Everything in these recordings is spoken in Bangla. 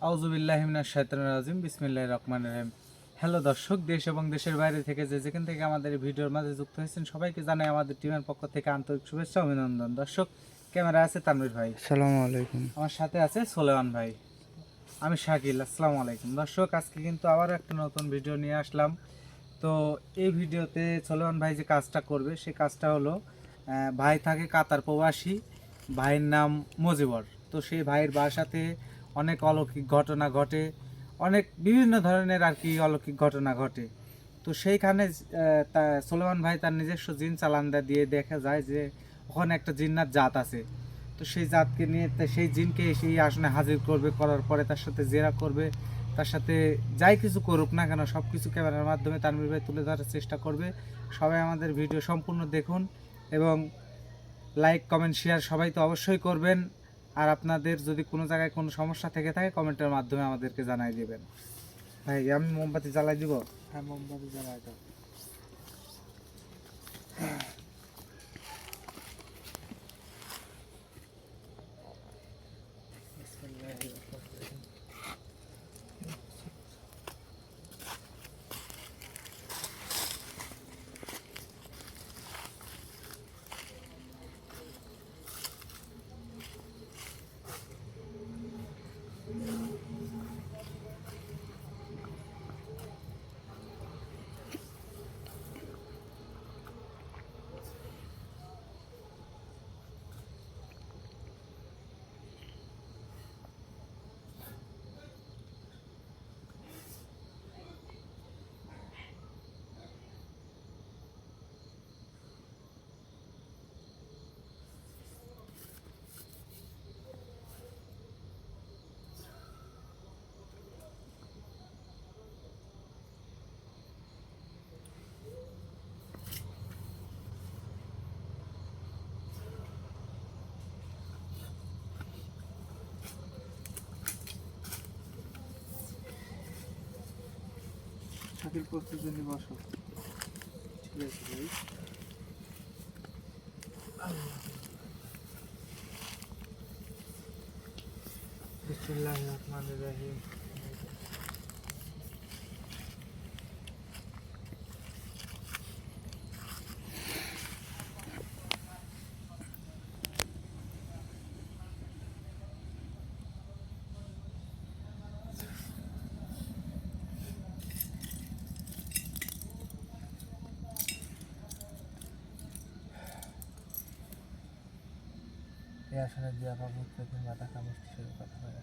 আউযুবিল্লাহি মিনাশ শাইতানির রাজিম বিসমিল্লাহির রহমানির রহিম। হ্যালো দর্শক, দেশ এবং দেশের বাইরে থেকে যেখান থেকে আমাদের এই ভিডিওর মাঝে যুক্ত হয়েছেন সবাইকে জানাই আমাদের টিমের পক্ষ থেকে আন্তরিক শুভেচ্ছা ও অভিনন্দন। দর্শক, ক্যামেরা আছে তানভীর ভাই, আসসালামু আলাইকুম। আমার সাথে আছে সোলেমান ভাই, আমি শাকিল। আসসালামু আলাইকুম। দর্শক, আজকে কিন্তু আবার একটা নতুন ভিডিও নিয়ে আসলাম। তো এই ভিডিওতে সোলেমান ভাই যে কাজটা করবে সেই কাজটা হলো, ভাই থাকে কাতার প্রবাসী, ভাইয়ের নাম মজিবর। তো সেই ভাইয়ের বাসাতে অনেক অলৌকিক ঘটনা ঘটে, অনেক বিভিন্ন ধরনের আর কি অলৌকিক ঘটনা ঘটে। তো সেইখানে সোলেমান ভাই তার নিজস্ব জিন চালানটা দিয়ে দেখা যায় যে ওখানে একটা জিন্নাত জাত আছে। তো সেই জাতকে নিয়ে সেই জিনকে সেই আসনে হাজির করবে, করার পরে তার সাথে জেরা করবে, তার সাথে যাই কিছু করুক না কেন সব কিছু ক্যামেরার মাধ্যমে তানভীর ভাই তুলে ধরার চেষ্টা করবে। সবাই আমাদের ভিডিও সম্পূর্ণ দেখুন এবং লাইক কমেন্ট শেয়ার সবাই তো অবশ্যই করবেন। আর আপনাদের যদি কোনো জায়গায় কোনো সমস্যা থেকে থাকে কমেন্টের মাধ্যমে আমাদেরকে জানাই দেবেন। ভাই, আমি মোমবাতি জ্বালাই দিব? হ্যাঁ, মোমবাতি জ্বালায় দাও। শাকিল, প্রস্তুতি নিয়ে বসো। ঠিক আছে ভাই। বিসমিল্লাহির রহমানির রহিম। এই আসনে দিয়া বাবু প্রতি মাথা কামিষ্টি শুরু কথা হয়।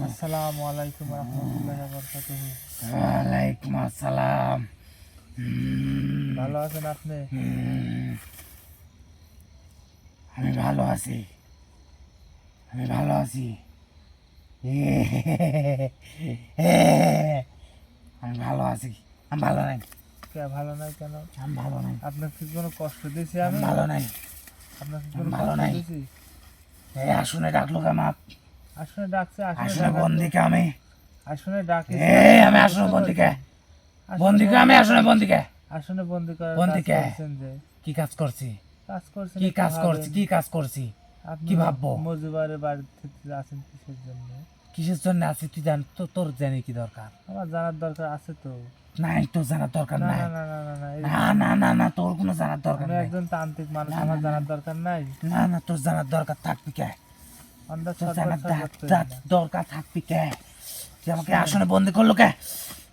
আসসালামু আলাইকুম রহমতুল্লাহ বরকাতুহু। ওয়ালাইকুম আসসালাম। ভালো আছেন আপনি? আমি ভালো আছি, আমি ভালো আছি। আমি ভালো আছি। আমি ভালো নাই, কে ভালো নাই কেন? আমি ভালো নাই, আপনার কি কোনো কষ্ট দিয়েছি আমি আমি? ভালো নাই। আপনার কি কোনো ভালো কষ্ট নাই। দিয়েছি? এই আসনে ডাকলো কামাক, আসলে ডাকছে, আসনে বন্দিকে আমি, আসলে ডাকে। আমি আসনে বন্দিকে, বন্দিকে আমি আসনে বন্দিকে, আসলে বন্দি করার বন্দি কাজ কে? করেছেন যে কি কাজ করছি, কাজ করছেন, কি একটু কাজ করছি, ভাবেন। কি কাজ করছি, আপনি কি ভাববো? মজুবারের বাড়িতে আছেন কিসের জন্য? কিসের জন্য আছি তুই জান তো, তোর জানি কি দরকার? আমার জানার দরকার আছে তো। নাই, তোর জানার দরকার না নাই। না না না না না, না না না না, তোর কোনো জানার দরকার আমি নাই। একজন তান্ত্রিক মানুষ, না, আমার না, জানার না। দরকার নাই। না না, তোর জানার দরকার থাকবি কে? আন্দাজ তোর ছটফট জানার ছটফট করেন না। দরকার থাকবি কে? তুই আমাকে আসনে বন্দি করলো কে?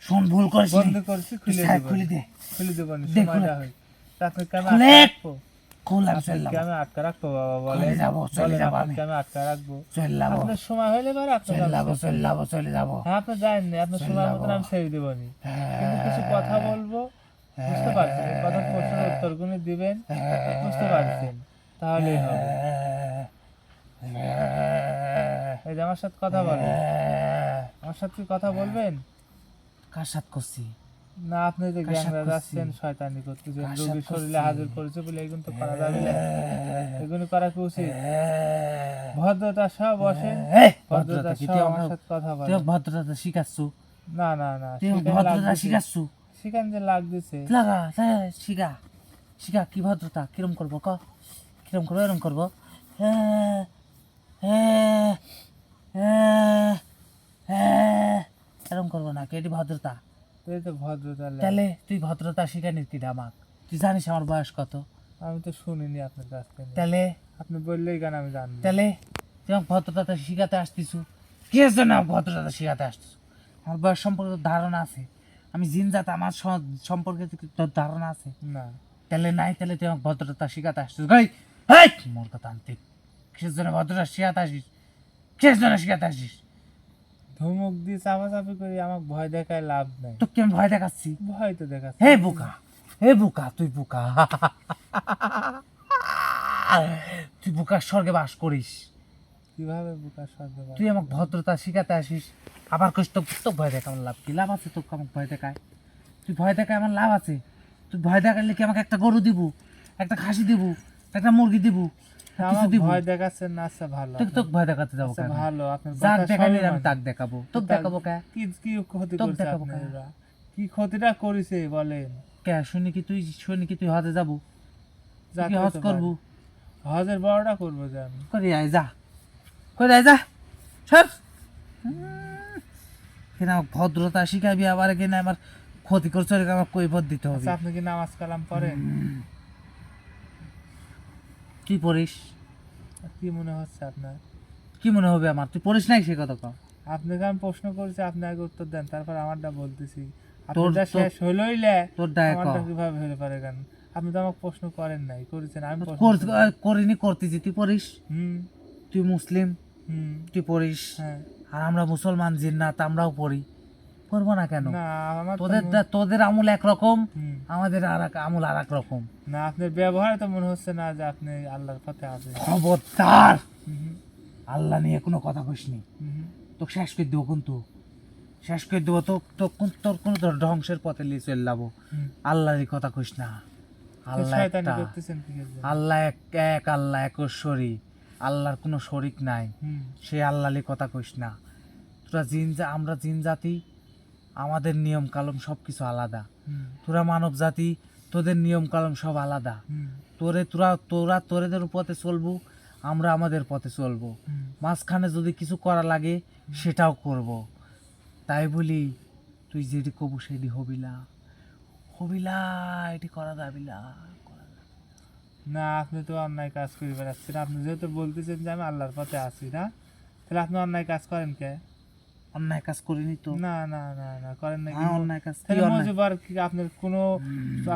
শোন, ভুল করিস নি। বন্ধ করছি, তুই খুলে সাহেব দেব, খুলে দে, খুলে দেব না, দে, সময়টা খুলে। হয়। আপনাকে আমি খুলে। আটকে রাখবো? খুল, আমি আপনাকে চলে আমি আটকে রাখবো বাবা? চলে বলেন, যাবো, চলে বলেন, যাবো, আপনাকে আমি আটকে রাখবো? চলে যাবো, আপনার সময় হলে পরে আপনাকে চলে আমি যাবো, ছেড়ে চলে দেব। যাবো, চলে যাবো। হ্যাঁ, আপনি যাননি, আপনার চলে সময় যাবো। মতন আমি ছেড়ে দেবো নি। কিন্তু কিছু কথা বলবো, বুঝতে পারছেন? এই কথার প্রশ্নের উত্তরগুলো দিবেন, বুঝতে পারছেন? তাহলেই হবে। এই যে আমার সাথে কথা বলেন, আমার সাথে কি কথা বলবেন? কার সাথ করছি? না, আপনি যে কার সাথে গ্যাংরা করছি? যাচ্ছেন, শয়তানি করতেছেন, কার রোগীর সাথে শরীরে করছি? হাজির করেছে বলে এগুলো তো করা যাবে না। এগুলো করা কি উচিত? ভদ্রতা সহ বসেন, ভদ্রতা কি সহ তুই আমার আমার, সাথে কথা তুই বলেন। ভদ্রতা শিখাচ্ছু? না না না, তুই সেখানে ভদ্রতা লাগতেছে, শিখাচ্ছু? সেখানে যে লাগতেছে। লাগা, হ্যাঁ, শিখা, শিখা কি ভদ্রতা, কিরম করবো ক? কিরম করবো? এরম করবো, হ্যাঁ, হ্যাঁ, হ্যাঁ, হ্যাঁ, এরম করবো না, এটি ভদ্রতা? এই তো ভদ্রতা লাগে। তাহলে তুই ভদ্রতা শিখানিস কি আমাক? তুই জানিস আমার বয়স কত? আমি তো শুনিনি আপনার কাছ থেকে। তাহলে আপনি বললেই কেন আমি জানি। তাহলে তুই আমাকে ভদ্রতা শিখাতে আসতিছু? কি জন্য আমাকে ভদ্রতা শিখাতে আসতিছু? আমার বয়স সম্পর্কে তোর ধারণা আছে? আমি জিনজাত, আমার সম্পর্কে তোর ধারণা আছে? না, তাহলে নাই, তাহলে তুই আমাকে ভদ্রতা শিখাতে আসছিস? গাই, হাই, মোর কথা আনতে কিসের জন্য ভদ্রতা শিখাতে আসিস? কিসের জন্য শিখাতে আসিস? ধমক দিয়ে চাপাচাপি করে আমাকে ভয় দেখায় লাভ নাই। তোকে আমি ভয় দেখাচ্ছি? ভয় তো দেখাচ্ছে। হে বোকা, হে বোকা, তুই বোকা, তুই বোকার স্বর্গে বাস করিস। কিভাবে বোকা স্বর্গে বাস তুই আমাকে ভদ্রতা শিখাতে আসিস, আবার কইস তো তোকে ভয় দেখা আমার লাভ কি? লাভ আছে তোকে আমাকে ভয় দেখায়? তুই ভয় দেখায় আমার লাভ আছে? তুই ভয় দেখালে কি আমাকে একটা গরু দিব, একটা খাসি দিব, একটা মুরগি দিব, কিছু আমাকে দিব? ভয় দেখাচ্ছেন না? আচ্ছা ভালো, তোকে তোকে ভয় দেখাতে যাবো আচ্ছা কেন? ভালো, আপনার যাক কথা দেখালে সবই আমি মানি। তাক দেখাবো, তোকে দেখাবো কে? কি কি ক্ষতি তোকে করছে দেখাবো কেন? আপনারা? কি ক্ষতিটা করেছে বলেন? কে শুনি কি তুই, শুনি কি তুই হজে যাবো? তুই কি যাতে হজ তো করবো? পারি। হজের বড়টা করবো যে আমি। করি আয় যা, করি আয় যা, সর। কিনা আমাকে ভদ্রতা শিখাবি, আবার কিনা আমার ক্ষতি করছে, আমার কৈফত দিতে হবে। আচ্ছা, আপনি কি নামাজ কালাম পড়েন? কি পড়িস? কি মনে হচ্ছে আপনার? কি মনে হবে আমার? তুই পড়িস নাই সে কথা কও। আপনাকে আমি প্রশ্ন করছি, আপনি আগে উত্তর দেন, তারপর আমারটা বলতেছি। তোর আপনারটা শেষ হইলই লে, তোর দায় আমারটা কও। কিভাবে হতে পারে কেন? আপনি তো আমাকে প্রশ্ন করেন নাই, করেছেন আমি প্রশ্ন করেছি। করিনি, করতেছি। তুই পড়িস, হুম তুই মুসলিম, হুম তুই পড়িস, হ্যাঁ। আর আমরা মুসলমান জিন্নাত, আমরাও পড়ি। পড়বো না কেন? না, আমার তো তোদের তোদের আমল একরকম, হুম। আমাদের আমল আর এক রকম। না, আপনার ব্যবহারে তো মনে হচ্ছে না যে আপনি আল্লাহর পথে আছেন। খবরদার, হুম আল্লাহ নিয়ে কোনো কথা কইসনি। হুম তোকে শেষ করে দেবো, কিন্তু শেষ করে দেবো তো, তোর কোনো ধ্বংসের পথে নিয়ে চলে যাবো। হুম। আল্লাহরই কথা কইস না। তো আল্লাহ শয়তানি একটা, করতেছেন কিসের জন্য? আল্লাহ এক, এক আল্লাহ একশ্বরী, আল্লাহর কোনো শরিক নাই। হুম সে আল্লাহরই কথা কইস না। তোরা আমরা জিন জাতি, আমাদের নিয়ম কালম সব কিছু আলাদা। হুম তোরা মানব জাতি, তোদের নিয়ম কালম সব আলাদা। হুম তোরা তোরেদের পথে চলবো, আমরা আমাদের পথে চলবো। হুম। মাঝখানে যদি কিছু করা লাগে সেটাও করব। তাই বলি তুই যেটি কবু সেটি হবিলা, হবিলা, এটি করা যাবিলা, করা যাবে না। না আপনি তো অন্যায় কাজ করে বেড়াচ্ছেন। আপনি যেহেতু বলতেছেন যে আমি আল্লাহর পথে আছি, না তাহলে আপনি অন্যায় কাজ করেন কে? অন্যায় কাজ করিনি তো। না না না না করেন না। হ্যাঁ, অন্যায় কাজ কি তাহলে অন্যায়? মজিবর কি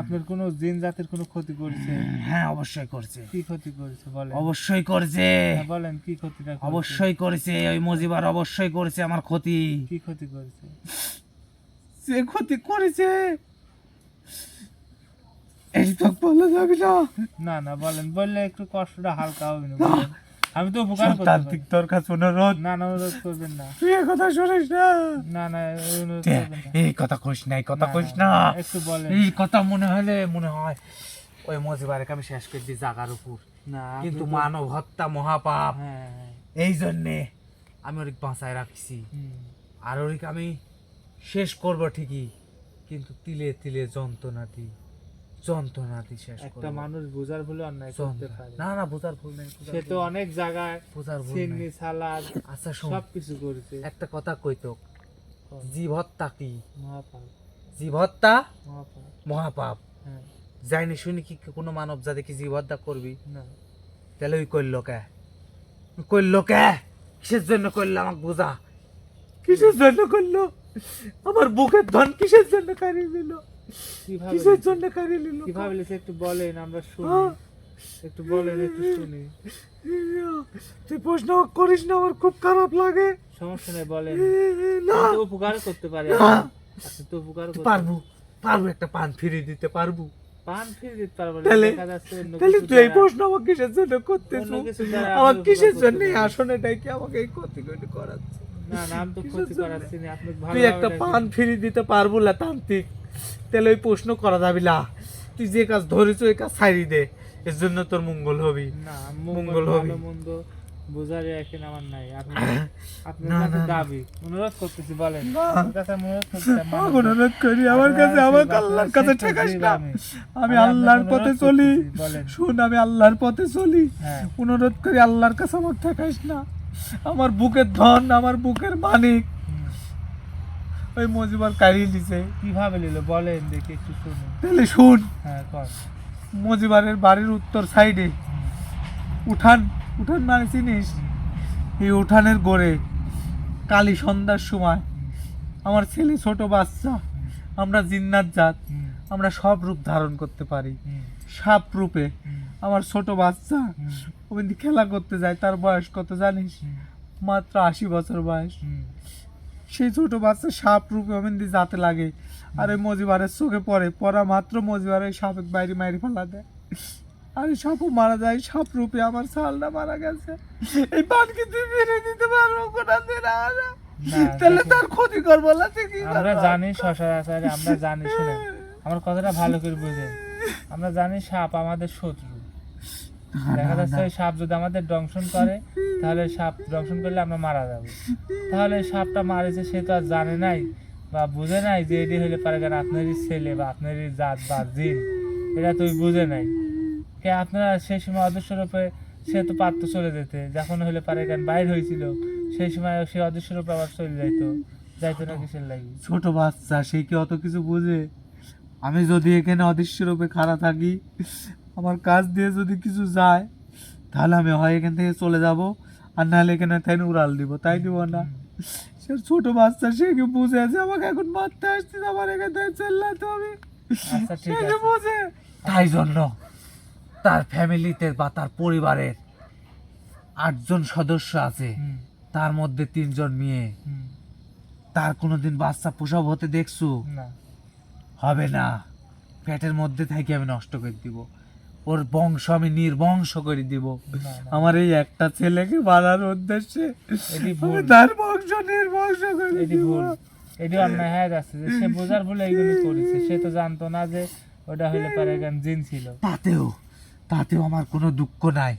আপনার কোনো জিন জাতির কোনো ক্ষতি করছে? হ্যাঁ, অবশ্যই করছে, কি ক্ষতি করেছে বলেন? অবশ্যই করছে, হ্যাঁ, বলেন কি ক্ষতিটা করেছে? অবশ্যই করেছে। ওই মজিবার অবশ্যই করেছে আমার ক্ষতি। কি ক্ষতি করেছে? সে ক্ষতি করেছে এই তো বলা যাবে না। না না বলেন, বললে একটু কষ্টটা হালকা হবে না, বলেন। আমি তো উপকার করতে পারি। তান্ত্রিক তোর কাছে অনুরোধ, না না অনুরোধ করবেন না। তুই এই কথা শুনিস না। না না অনুরোধ তে, করবেন না। এই কথা কইস না, এই কথা না, কইস না, না। একটু বলেন। এই কথা মনে হয় ওই মজিবারকে আমি শেষ করে দিই জাগার উপর। না আপনি কিন্তু তো- মানব হত্যা মহাপাপ, হ্যাঁ হ্যাঁ, এই জন্যে আমি ওর বাঁচায় রাখছি। হুম। আর ওর আমি শেষ করব ঠিকই, কিন্তু তিলে তিলে যন্ত্রণাটি শেষ একটা করব। মানুষ বোঝার ভুলে অন্যায় করতে পারে। না না, বোঝার ভুল নেই, সে তো অনেক জায়গায় বোঝার ভুল চিনি নেই। সালাদ আচ্ছা শোন, সবকিছু করেছে। একটা কথা কইতো, জীব হত্যা কি? মহাপাপ, জীব হত্যা মহাপাপ। মহাপাপ। হ্যাঁ, যাইনি শুনি কি কোনো মানব জাতি কি জীব হত্যা করবি? না তাহলে ওই করলো কে? কিসের জন্য করলো আমাকে বোঝা। কিসের জন্য করলো? আমার বুকের ধন কিসের জন্য কারিয়ে দিল? কিভাবে কিসের জন্য কারিয়ে দিল? কিভাবে লিখে একটু বলেন, আমরা শুনি। হ্যাঁ। একটু বলেন, একটু শুনি। তুই প্রশ্ন করিস না, আমার খুব খারাপ লাগে। সমস্যা নেই, বলেন। না, আমি তো উপকার করতে পারি। না। আপনি তো উপকার তুই করতে পারবো একটা পান ফিরিয়ে দিতে পারবো? পান ফিরে দিতে পারবো না। তাহলে- দেখা যাচ্ছে অন্য তাহলে কিছু তুই এই দ্বারা- প্রশ্ন আমার কিসের জন্য করতেছ? অন্য কিছু দ্বারা আমার আপনি কিসের উপকার জন্য করতে পারেন। আসনে ডাকি আমাকে এই ক্ষতি করাচ্ছে? না না আমি তো কিসের ক্ষতি জন্য? করাচ্ছি না, আপনি তুই ভালোভাবে একটা দেখেন। পান ফিরিয়ে দিতে পারবো না তান্ত্রিক, তাহলে ওই প্রশ্ন করা যাবি না। তুই যে কাজ ধরেছ ওই কাজ ছাড়ি দে, এর জন্য তোর মঙ্গল হবি। না মঙ্গল মঙ্গল হবে। ভালো মন্দ বোঝার এখন আমার নাই। আপনি আপনার না, কাছে না, না। দাবি অনুরোধ করতেছি, বলেন। না। আপনার কাছে আমি অনুরোধ করতেছি, আমাকে মানব না। অনুরোধ করি, আমার কাছে আপনার আমাকে আল্লাহর কাছে শ্রেষ্ঠ ঠেকাস জীব না। আমি। আমি আপনাকে আল্লাহর অনুরোধ পথে চলি। করতেছি, বলেন। শুন, আমি আল্লাহর পথে চলি, হ্যাঁ অনুরোধ করি আল্লাহর কাছে আমাকে ঠেকাস না। আমার বুকের ধন, আমার বুকের মানিক হুম। ওই মজিবার কাড়িয়ে দিছে। কিভাবে নিল বলেন দেখি, একটু শুনি। তাহলে শুন, হ্যাঁ কর। মজিবারের বাড়ির উত্তর সাইডে উঠান মানে চিনিস? এই উঠানের গোড়ে কালী সন্ধ্যার সময় আমার ছেলে ছোট বাচ্চা, আমরা জিন্নাত জাত, আমরা সব রূপ ধারণ করতে পারি। সাপ রূপে আমার ছোট বাচ্চা ওখানে খেলা করতে যায়। তার বয়স কত জানিস? মাত্র 80 বছর বয়স। সেই ছোট বাচ্চা সাপ রূপে ওখানে যাতে লাগে, আর ওই মজিবারের চোখে পড়া মাত্র মজিবারের সাপের বাইরে মারি ফেলা দেয়, আর এই সাপও মারা যায়। সাপ রূপে আমার ছালটা মারা গেছে। এই পান কি তুই ফিরে দিতে পারবো কোথা থেকে? তাহলে তার ক্ষতি করবো না, তুই কি আমরা করবো? জানি সচরাচর, আমরা জানি, শুনে আমার কথাটা ভালো করে বুঝেন। আমরা জানি সাপ আমাদের শত্রু। দেখা যাচ্ছে ওই সাপ যদি আমাদের দংশন করে, তাহলে সাপ দংশন করলে আমরা মারা যাবো। তাহলে সাপটা মারেছে সে তো আর জানে নাই বা বুঝে নাই যে এটি হলে পারে কেন আপনারই ছেলে বা আপনারই জাত বা জিন, এটা তুই বুঝে নাই কে। আপনারা সেই সময় অদৃশ্য রূপে, সে তো পারতো চলে যেতে, যখন হলে পারে কেন বাইর হয়েছিল সেই সময় সে অদৃশ্য রূপে আবার চলে যাইতো না কিসের লাগি? ছোট বাচ্চা, সে কি অত কিছু বুঝে? আমি যদি এখানে অদৃশ্য রূপে খাড়া থাকি, আমার কাজ দিয়ে যদি কিছু যায়, তাহলে আমি হয় এখান থেকে চলে যাব, আর নাহলে এখানে তাই উড়াল দিব, তাই দিব না? সে ছোট বাচ্চা, সে কি বুঝে আছে আমাকে এখন মারতে আসছে, আমার এখান থেকে চেল্লাতে হবে? আচ্ছা ঠিক সে কি আছে। বুঝে? তাই জন্য তার ফ্যামিলিতে বা তার পরিবারের 8 জন সদস্য আছে, হুম, তার মধ্যে 3 জন মেয়ে। হুম, তার কোনোদিন বাচ্চা প্রসব হতে দেখছো? না হবে না। পেটের মধ্যে থেকে আমি নষ্ট করে দিব, ওর বংশ আমি নির্বংশ করে দিব। না, না। আমার এই একটা ছেলেকে বানার উদ্দেশ্যে এটি ভুল। আমি তার বংশ নির্বংশ করে এটি দিব। ভুল, এটি অন্যায় হয়ে যাচ্ছে যে সে বোঝার ভুলে এইগুলি করেছে। সে তো জানতো না যে ওটা হইলে পারে কেন জিন ছিল। তাতেও আমার কোনো দুঃখ নাই।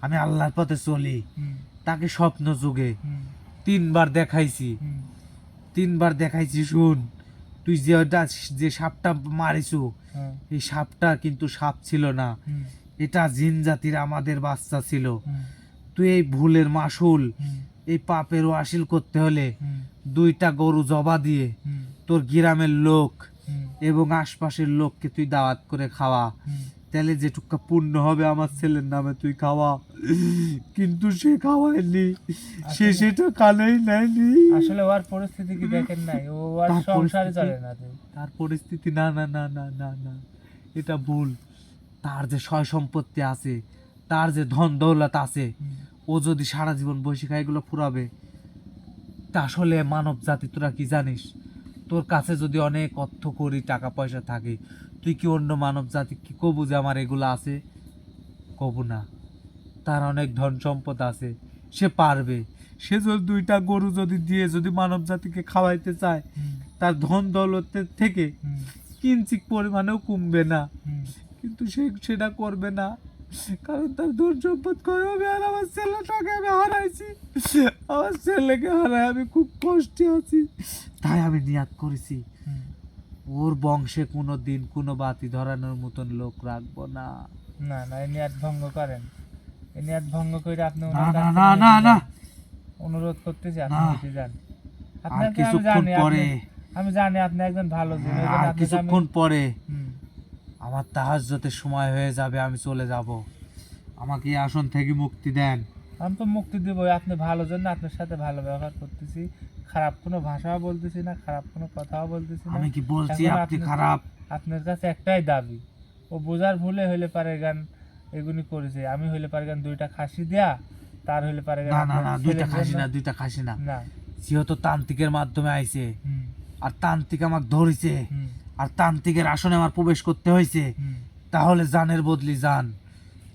আমি আল্লাহর পথে চলি। হুম, তাকে স্বপ্ন যুগে হুম, 3 বার দেখাইছি। হুম, 3 বার দেখাইছি। শুন, তুই যে সাপটা মারিছু, হ্যাঁ, এই সাপটা কিন্তু সাপ ছিল না, হুম, এটা জিন জাতির আমাদের বাচ্চা ছিল। হুম, তুই এই ভুলের মাসুল, হুম, এই পাপের ওয়াসিল করতে হলে হুম, 2টা গরু জবা দিয়ে হুম, তোর গ্রামের লোক হুম, এবং আশপাশের লোককে তুই দাওয়াত করে খাওয়া। হুম, তাহলে যেটুকু পূর্ণ হবে আমার ছেলের নামে তুই খাওয়া। কিন্তু সে খাওয়ায়নি, সে সেটা কানেই নেয়নি। আসলে ওর পরিস্থিতি কি দেখেন নাই, ও আর তার সংসারে পরিস্থিতি- চলে না তো। তার পরিস্থিতি না না না না না না, এটা ভুল। তার যে সয় সম্পত্তি আছে, তার যে ধন দৌলত আছে, হুম, ও যদি সারা জীবন বসে খায় এগুলো ফুরাবে? তা আসলে মানব জাতি তোরা কি জানিস? তোর কাছে যদি অনেক অর্থ করি টাকা পয়সা থাকে, তুই কি অন্য মানব জাতি কি কবু যে আমার এগুলো আছে? কবু না। তার অনেক ধন সম্পদ আছে, সে পারবে। সে যদি 2টা গরু যদি দিয়ে যদি মানব জাতিকে খাওয়াইতে চায়, হুম, তার ধন দৌলতের থেকে হুম, কিঞ্চিত পরিমাণেও কমবে না। হুম। কিন্তু সে সেটা করবে না, কারণ তার ধন সম্পদ কই হবে। আর আমার ছেলেটাকে আমি হারাইছি, আমার ছেলেকে হারাই আমি খুব কষ্টে আছি। তাই আমি নিয়াত করেছি, হুম। ওর বংশে কোনো দিন কোনো বাতি ধরানোর মতন লোক রাখবো না। না না, এই নিয়াত ভঙ্গ করেন। এই নিয়াত ভঙ্গ করে আপনি না ওনার না কাছ না থেকে না হেঁটে না, যান। অনুরোধ করতেছি আপনি না। হেঁটে যান। আর আপনাকে আমি কিছুক্ষণ জানি পরে, আমি জানি আপনি একজন ভালো জন, এই জন্য আর আপনাকে কিছুক্ষণ আমি- পরে হুম। আমার তাহাজ্জুদের সময় হয়ে যাবে, আমি চলে যাব। আমাকে এই আসন থেকে মুক্তি দেন। আমি তো মুক্তি দেবই, আপনি ভালো জন্য আপনার সাথে ভালো ব্যবহার করতেছি, খারাপ কোনো ভাষাও বলতেছি না, খারাপ কোনো কথাও বলতেছি না। আমি কি বলছি এখন আপনি খারাপ? আপনার কাছে একটাই দাবি, ও বোঝার ভুলে হইলে পারে গান এগুলি করেছে, আমি হইলে পারে গান 2টা খাসি দেয়া, তার হইলে পারে গান না না আপনার না, ছেলের 2টা খাসি জন্য- না, 2টা খাসি না। না। যেহেতু তান্ত্রিকের মাধ্যমে আইছে, হুম, আর তান্ত্রিক আমাকে ধরেছে, হুম, আর তান্ত্রিকের আসনে আমার প্রবেশ করতে হয়েছে, হুম। তাহলে জানের বদলি জান।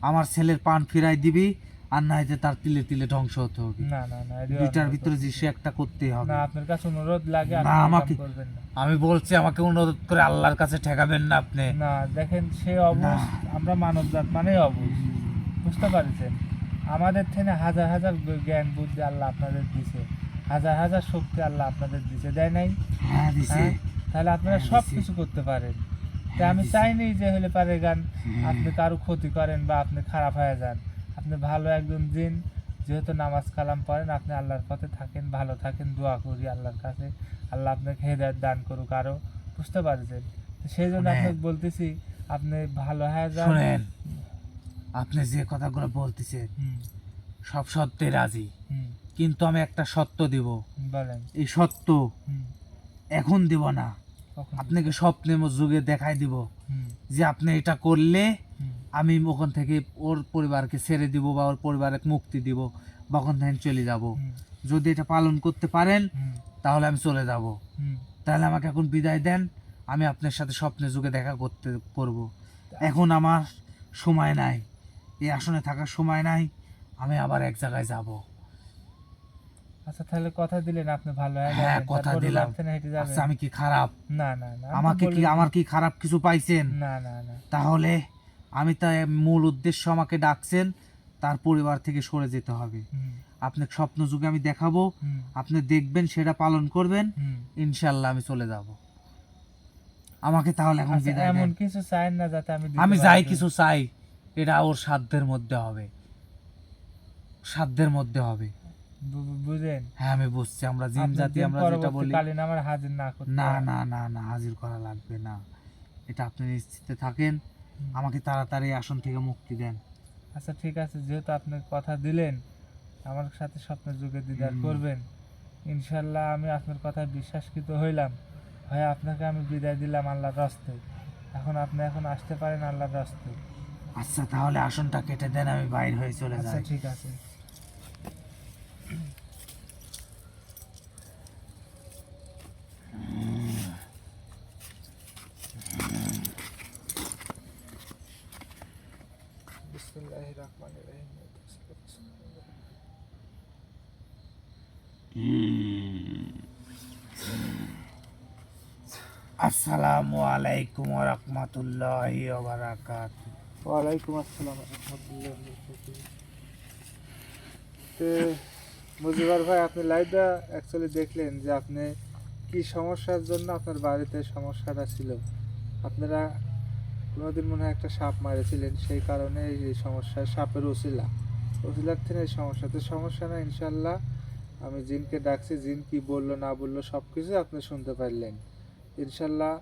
আমার ছেলের পান ফিরাই দিবি, আর না হইতে তার তিলে তিলে ধ্বংস হতে হবে। না না না, এটি 2টার অন্যায় ভিতরে যে করতেছি। সে একটা করতেই হবে। না, আপনার কাছে অনুরোধ লাগে, না, আপনি এই কাম আমাকে- করবেন না। আমি বলছি, আমাকে অনুরোধ করে আল্লাহর কাছে ঠেকাবেন না আপনি। না দেখেন, সে অবুঝ, না। আমরা মানবজাত মানেই অবুঝ, বুঝতে পারছেন? আমাদের থেকে হাজার হাজার জ্ঞান বুদ্ধি আল্লাহ আপনাদের দিছে, হাজার হাজার শক্তি আল্লাহ আপনাদের দিছে, দেয় নাই? হ্যাঁ দিছে। হ্যাঁ? তাহলে আপনারা হ্যাঁ, সব দিছে। কিছু করতে পারেন। তাই হ্যাঁ, আমি দিছে। চাইনি যে হলে পারে গান হ্যাঁ। আপনি কারো ক্ষতি করেন বা আপনি খারাপ হয়ে যান। আপনি ভালো একজন দিন, যেহেতু নামাজ কালাম পড়েন, আপনি আল্লাহর পথে থাকেন, ভালো থাকেন, দোয়া করি আল্লাহর কাছে, আল্লাহ আপনাকে হেদায়েত দান করুক আরো, বুঝতে পারছেন? তো সেই জন্য শুনেন। আপনাকে বলতেছি, আপনি ভালো হয়ে যান। শুনেন, আপনি যে কথাগুলো বলতেছেন হুম, সব সত্যি রাজি, হুম, কিন্তু আমি একটা সত্য দিব। বলেন। এই সত্য হুম, এখন দিব না, কখন? আপনাকে স্বপ্নে যুগে দেখাই দিব হুম, যে আপনি এটা করলে হুম, আমি ওখান থেকে ওর পরিবারকে ছেড়ে দিব বা ওর পরিবারকে মুক্তি দিব বা ওখান থেকে চলে যাব। হুম, যদি এটা পালন করতে পারেন হুম, তাহলে আমি চলে যাব। হুম। তাহলে আমাকে এখন বিদায় দেন, আমি আপনার সাথে স্বপ্নে যুগে দেখা করব। এখন আমার সময় নাই, এই আসনে থাকার সময় নাই, আমি আবার এক জায়গায় যাব। আচ্ছা, তাহলে কথা দিলেন আপনি ভালো হয়ে হ্যাঁ, যাবেন, কথা তারপরে দিলাম। বাড়িতে হেঁটে যাবেন? আচ্ছা, আমি কি খারাপ? না না না, আমি তো আমাকে কি বলি- আমার কি খারাপ কিছু পাইছেন? না না না। তাহলে আমি তাই মূল উদ্দেশ্য আমাকে ডাকছেন, তার পরিবার থেকে সরে যেতে হবে। হুম, আপনাকে স্বপ্ন যুগে আমি দেখাবো, হুম, আপনি দেখবেন, সেটা পালন করবেন, হুম। ইনশাল্লাহ আমি চলে যাব। আমাকে তাহলে এখন আচ্ছা, বিদায় এমন দেন। কিছু চাই না যাতে আমি দিতে আমি যাই পারি। কিছু চাই, এটা ওর সাধ্যের মধ্যে হবে, সাধ্যের মধ্যে হবে। বুঝেন? হ্যাঁ আমি বুঝছি, আমরা জিন আপনি জাতি, দিন আমরা যেটা বলি। পরবর্তীকালীন আমার হাজির না করতে না হয়। না না না, হাজির করা লাগবে না, এটা আপনি নিশ্চিতে থাকেন। হুম। আমাকে তাড়াতাড়ি এই আসন থেকে মুক্তি দেন। আচ্ছা ঠিক আছে, যেহেতু আপনি কথা দিলেন আমার সাথে স্বপ্নের যুগে দিদার হুম। করবেন, ইনশাল্লাহ আমি আপনার কথায় বিশ্বাসকৃত হইলাম, হয় আপনাকে আমি বিদায় দিলাম আল্লাহর রাস্তে। এখন এখন আসতে পারেন আল্লাহর রাস্তে। আচ্ছা, তাহলে আসনটা কেটে দেন, আমি বাইরে হয়ে চলে আচ্ছা যাই। ঠিক আছে। বিসমিল্লাহির রহমানির রহিম। আসসালামু আলাইকুম ওয়া রাহমাতুল্লাহি ওয়া বারাকাতুহু। ওয়ালাইকুম আসসালাম রহমতুল্লাহ। তো মুজিবার ভাই, আপনি লাইভটা অ্যাকচুয়ালি দেখলেন যে আপনি কি সমস্যার জন্য আপনার বাড়িতে সমস্যাটা ছিল। আপনারা কোনোদিন মনে হয় একটা সাপ মারেছিলেন, সেই কারণে এই সমস্যা, সাপের ওসিলার থেকে এই সমস্যা। তো সমস্যা না, ইনশাল্লাহ আমি জিনকে ডাকছি, জিন কি বললো না বললো সব কিছু আপনি শুনতে পারলেন। ইনশাল্লাহ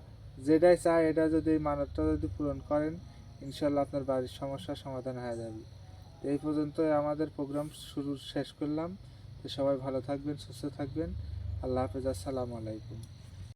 যেটাই চায় এটা যদি এই মানবটা যদি পূরণ করেন, ইনশাল্লাহ আপনার বাড়ির সমস্যার সমাধান হয়ে যাবে। তো এই পর্যন্তই আমাদের প্রোগ্রাম শেষ করলাম। তো সবাই ভালো থাকবেন, সুস্থ থাকবেন। আল্লাহ হাফেজ, আসসালামু আলাইকুম।